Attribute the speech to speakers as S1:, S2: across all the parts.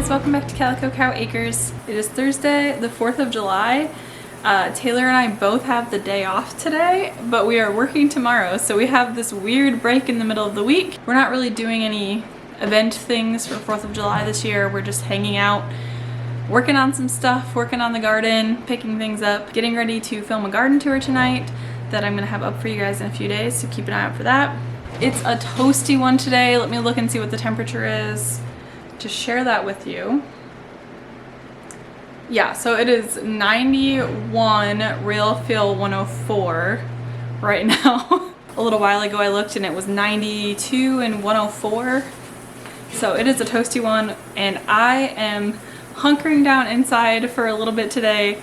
S1: guys, welcome back to Calico Cow Acres. It is Thursday, the 4th of July. Taylor and I both have the day off today, but we are working tomorrow, so we have this weird break in the middle of the week. We're not really doing any event things for 4th of July this year. We're just hanging out, working on some stuff, working on the garden, picking things up, getting ready to film a garden tour tonight that I'm gonna have up for you guys in a few days, so keep an eye out for that. It's a toasty one today. Let me look and see what the temperature is to share that with you. Yeah, so it is 91, real feel 104 right now. A little while ago I looked and it was 92 and 104. So it is a toasty one, and I am hunkering down inside for a little bit today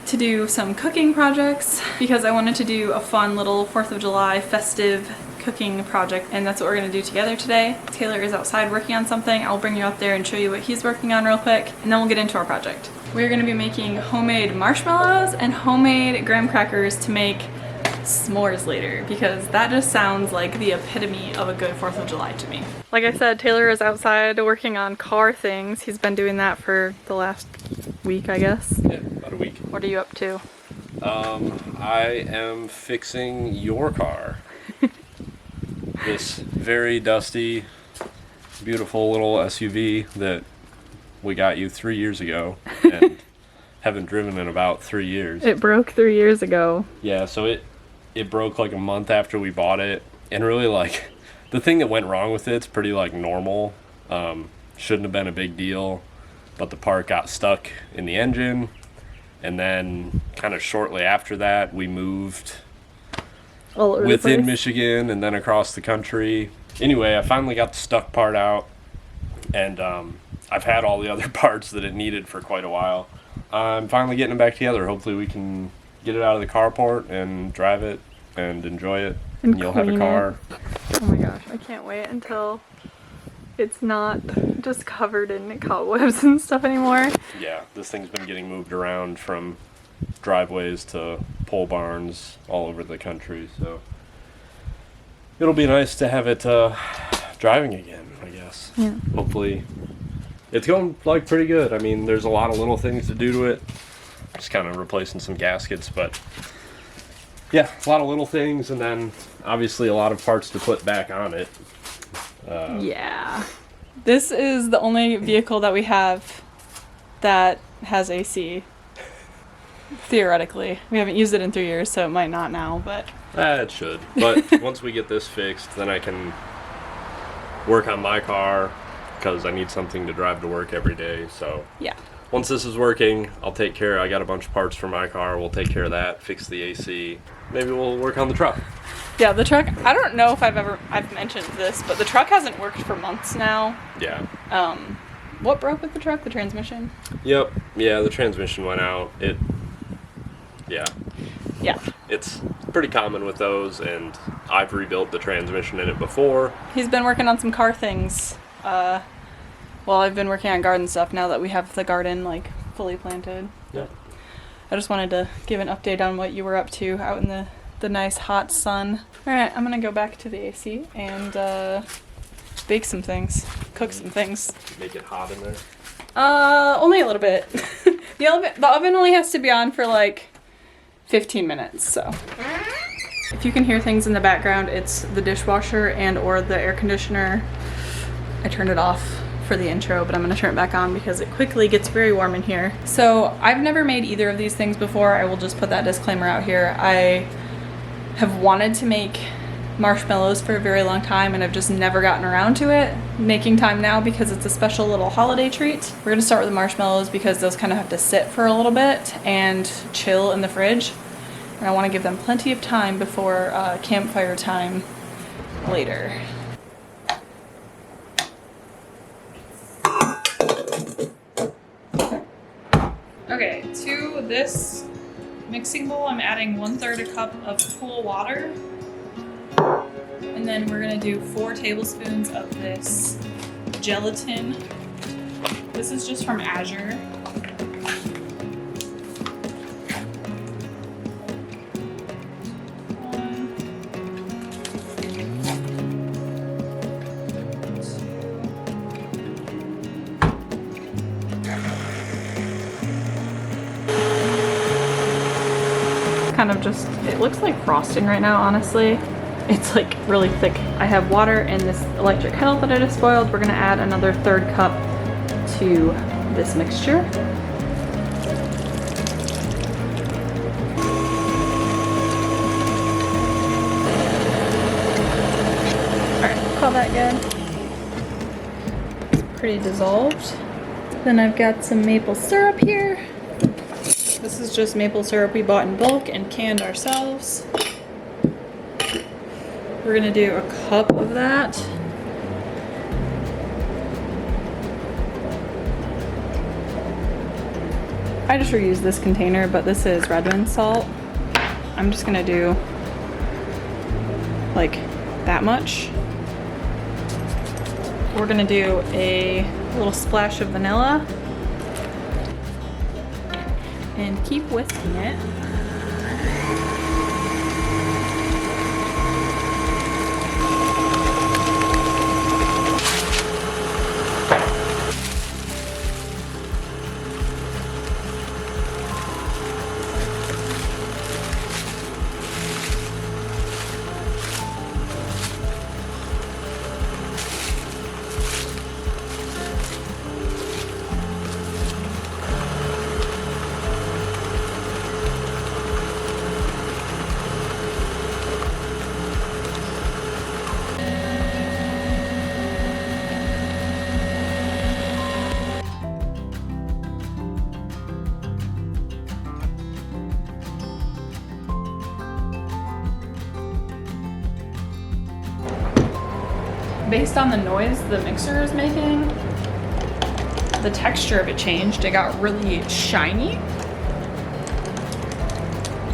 S1: to do some cooking projects because I wanted to do a fun little 4th of July festive cooking project, and that's what we're going to do together today. Taylor is outside working on something. I'll bring you up there and show you what he's working on real quick, and then we'll get into our project. We're going to be making homemade marshmallows and homemade graham crackers to make s'mores later, because that just sounds like the epitome of a good 4th of July to me. Like I said, Taylor is outside working on car things. He's been doing that for the last week, I guess.
S2: Yeah, about a week.
S1: What are you up to?
S2: I am fixing your car. This very dusty, beautiful little SUV that we got you 3 years ago and haven't driven in about 3 years.
S1: It broke 3 years ago.
S2: Yeah, so it broke like a month after we bought it, and really like the thing that went wrong with it's pretty like normal. Shouldn't have been a big deal, but the part got stuck in the engine, and then kind of shortly after that we moved within Michigan and then across the country. Anyway, I finally got the stuck part out, and I've had all the other parts that it needed for quite a while. I'm finally getting them back together. Hopefully we can get it out of the carport and drive it and enjoy it, and you'll have a car.
S1: Oh my gosh, I can't wait until it's not just covered in cobwebs and stuff anymore.
S2: Yeah, this thing's been getting moved around from driveways to pole barns all over the country, so it'll be nice to have it driving again, I guess.
S1: Yeah.
S2: Hopefully it's going like pretty good. I mean, there's a lot of little things to do to it, just kind of replacing some gaskets, but yeah, a lot of little things, and then obviously a lot of parts to put back on it.
S1: Yeah, this is the only vehicle that we have that has AC. Theoretically. We haven't used it in 3 years, so it might not now, but...
S2: It should. But once we get this fixed, then I can work on my car, because I need something to drive to work every day, so... Yeah. Once this is working, I'll take care... I got a bunch of parts for my car, we'll take care of that, fix the AC. Maybe we'll work on the truck.
S1: Yeah, the truck... I don't know if I've mentioned this, but the truck hasn't worked for months now.
S2: Yeah.
S1: What broke with the truck? The transmission?
S2: Yep. Yeah, the transmission went out. Yeah. It's pretty common with those, and I've rebuilt the transmission in it before. He's
S1: been working on some car things. Well, I've been working on garden stuff now that we have the garden, like, fully planted.
S2: Yeah.
S1: I just wanted to give an update on what you were up to out in the nice hot sun. Alright, I'm gonna go back to the AC and bake some things. Cook some things.
S2: Make it hot in there?
S1: Only a little bit. The oven only has to be on for like 15 minutes, so. If you can hear things in the background, it's the dishwasher and or the air conditioner. I turned it off for the intro, but I'm gonna turn it back on because it quickly gets very warm in here. So I've never made either of these things before. I will just put that disclaimer out here. I have wanted to make marshmallows for a very long time, and I've just never gotten around to it. Making time now because it's a special little holiday treat. We're gonna start with the marshmallows because those kind of have to sit for a little bit and chill in the fridge, and I want to give them plenty of time before campfire time later. Okay, to this mixing bowl I'm adding 1/3 a cup of cool water. And then we're gonna do 4 tablespoons of this gelatin. This is just from Azure. kind of just, it looks like frosting right now, honestly. It's like really thick. I have water in this electric kettle that I just boiled. We're gonna add another 1/3 cup to this mixture. All right, call that good. It's pretty dissolved. Then I've got some maple syrup here. This is just maple syrup we bought in bulk and canned ourselves. We're gonna do a cup of that. I just reused this container, but this is Redmond salt. I'm just gonna do like that much. We're gonna do a little splash of vanilla and keep whisking it. Based on the noise the mixer is making, the texture of it changed. It got really shiny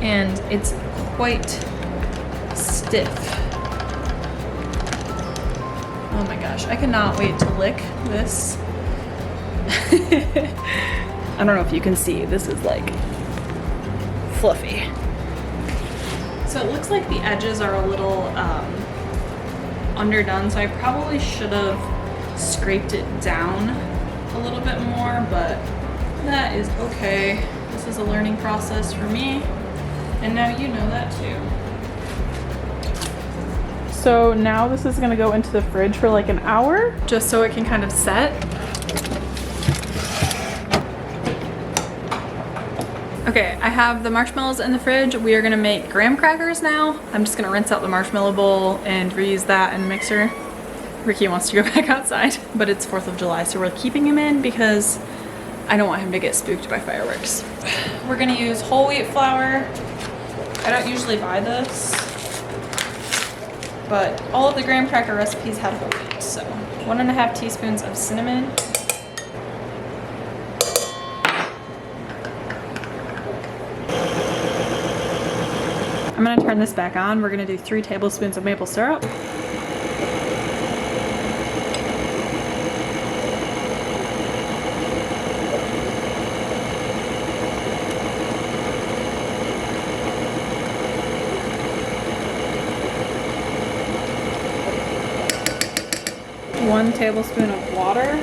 S1: and it's quite stiff. Oh my gosh, I cannot wait to lick this. I don't know if you can see, this is like fluffy. So it looks like the edges are a little underdone, so I probably should have scraped it down a little bit more, but that is okay. This is a learning process for me, and now you know that too. So now this is gonna go into the fridge for like an hour, just so it can kind of set. Okay, I have the marshmallows in the fridge. We are gonna make graham crackers now. I'm just gonna rinse out the marshmallow bowl and reuse that in the mixer. Ricky wants to go back outside, but it's 4th of July, so we're keeping him in because I don't want him to get spooked by fireworks. We're gonna use whole wheat flour. I don't usually buy this, but all of the graham cracker recipes have whole wheat, so 1.5 teaspoons of cinnamon. I'm gonna turn this back on. We're gonna do 3 tablespoons of maple syrup. One tablespoon of water.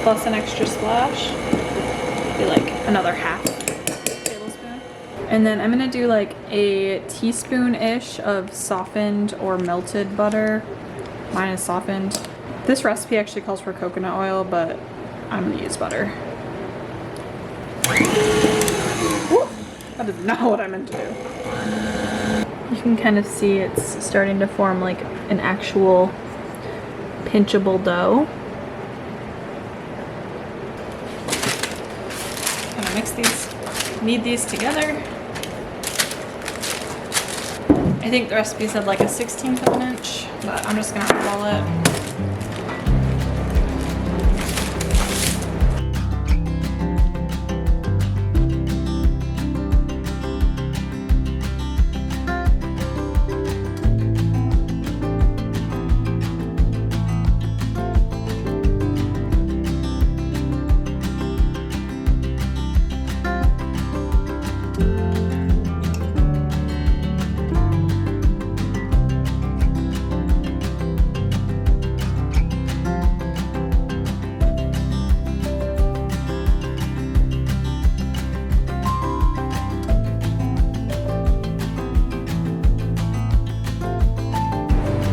S1: Plus an extra splash. Like another 1/2 tablespoon. And then I'm gonna do like a teaspoon-ish of softened or melted butter. Mine is softened. This recipe actually calls for coconut oil, but I'm gonna use butter. Woo! That is not what I meant to do. You can kind of see it's starting to form like an actual pinchable dough. Mix these, knead these together. I think the recipe said like a 1/16 of an inch, but I'm just gonna eyeball it.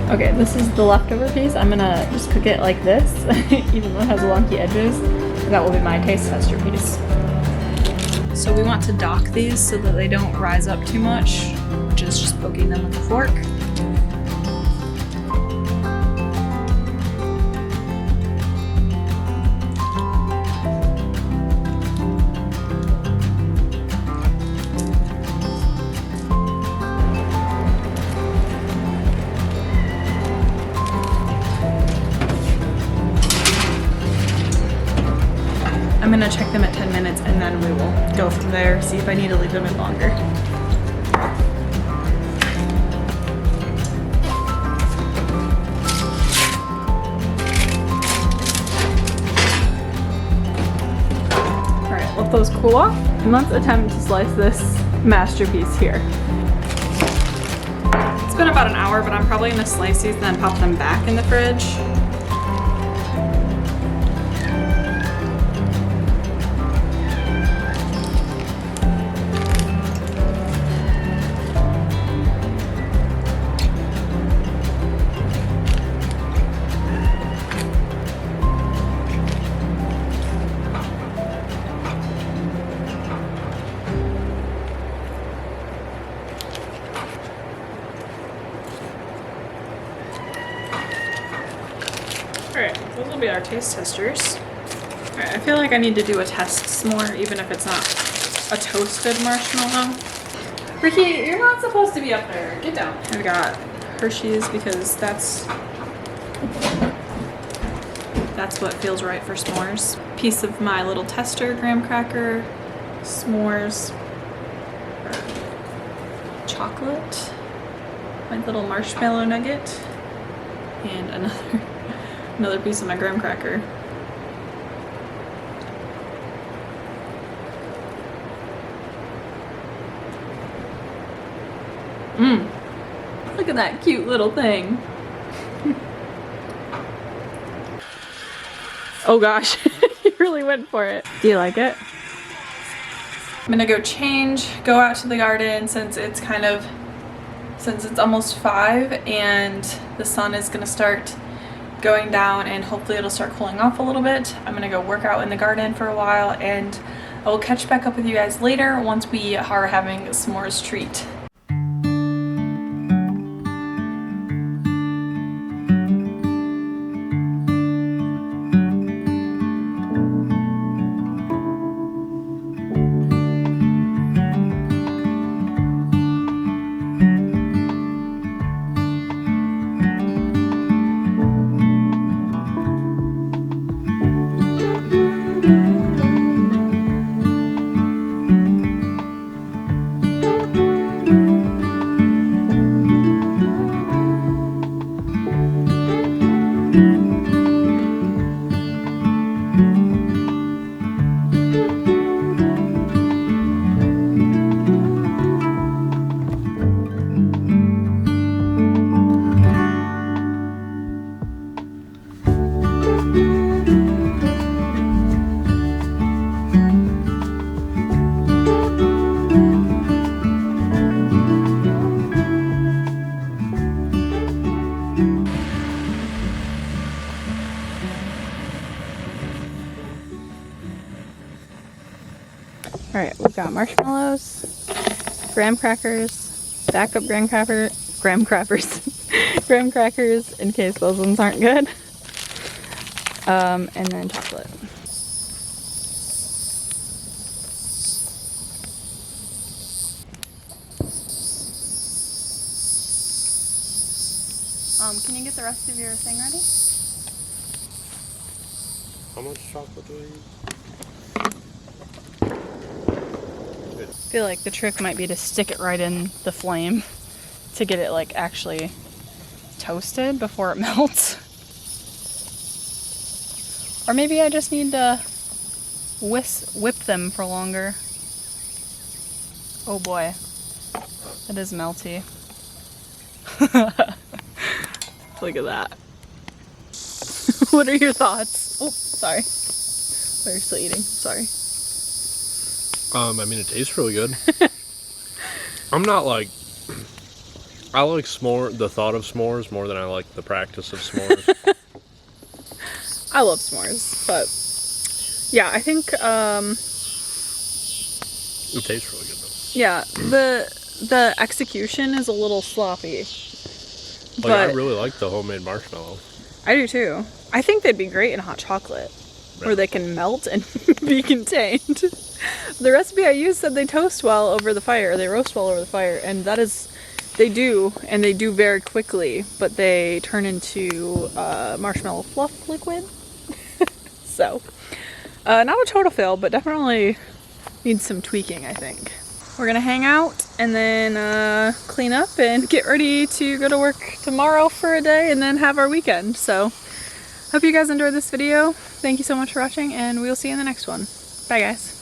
S1: Okay, this is the leftover piece. I'm gonna just cook it like this, even though it has wonky edges. And that will be my taste tester piece. So we want to dock these so that they don't rise up too much, which is just poking them with a fork. I'm gonna check them at 10 minutes and then we will go from there, see if I need to leave them in longer. Alright, let those cool off and let's attempt to slice this masterpiece here. It's been about an hour, but I'm probably gonna slice these and then pop them back in the fridge. Alright, those will be our taste testers. Alright, I feel like I need to do a test s'more, even if it's not a toasted marshmallow. Ricky, you're not supposed to be up there. Get down. I've got Hershey's because that's what feels right for s'mores. Piece of my little tester, graham cracker, s'mores, chocolate, my little marshmallow nugget, and another piece of my graham cracker. Look at that cute little thing. Oh gosh, you really went for it. Do you like it? I'm gonna go change, go out to the garden since it's almost 5 and the sun is gonna start going down and hopefully it'll start cooling off a little bit. I'm gonna go work out in the garden for a while and I will catch back up with you guys later once we are having a s'mores treat. Alright, we've got marshmallows, graham crackers, backup graham crackers in case those ones aren't good, and then chocolate. Can you get the rest of your thing ready?
S2: How much chocolate do I use?
S1: I feel like the trick might be to stick it right in the flame to get it like actually toasted before it melts. Or maybe I just need to whip them for longer. Oh boy, that is melty. Look at that. What are your thoughts? Oh, sorry. Oh, you're still eating, sorry.
S2: I mean, it tastes really good. I'm not like I like the thought of s'mores more than I like the practice of s'mores.
S1: I love s'mores, but yeah, I think
S2: It tastes really good though.
S1: yeah, the execution is a little sloppy.
S2: Like,
S1: But
S2: I really like the homemade marshmallow.
S1: I do too. I think they'd be great in hot chocolate, where they can melt and be contained. The recipe I used said they toast well over the fire, they roast well over the fire, and that is, they do, and they do very quickly, but they turn into marshmallow fluff liquid. So, not a total fail, but definitely needs some tweaking, I think. We're gonna hang out and then clean up and get ready to go to work tomorrow for a day and then have our weekend. So, hope you guys enjoyed this video. Thank you so much for watching, and we'll see you in the next one. Bye, guys.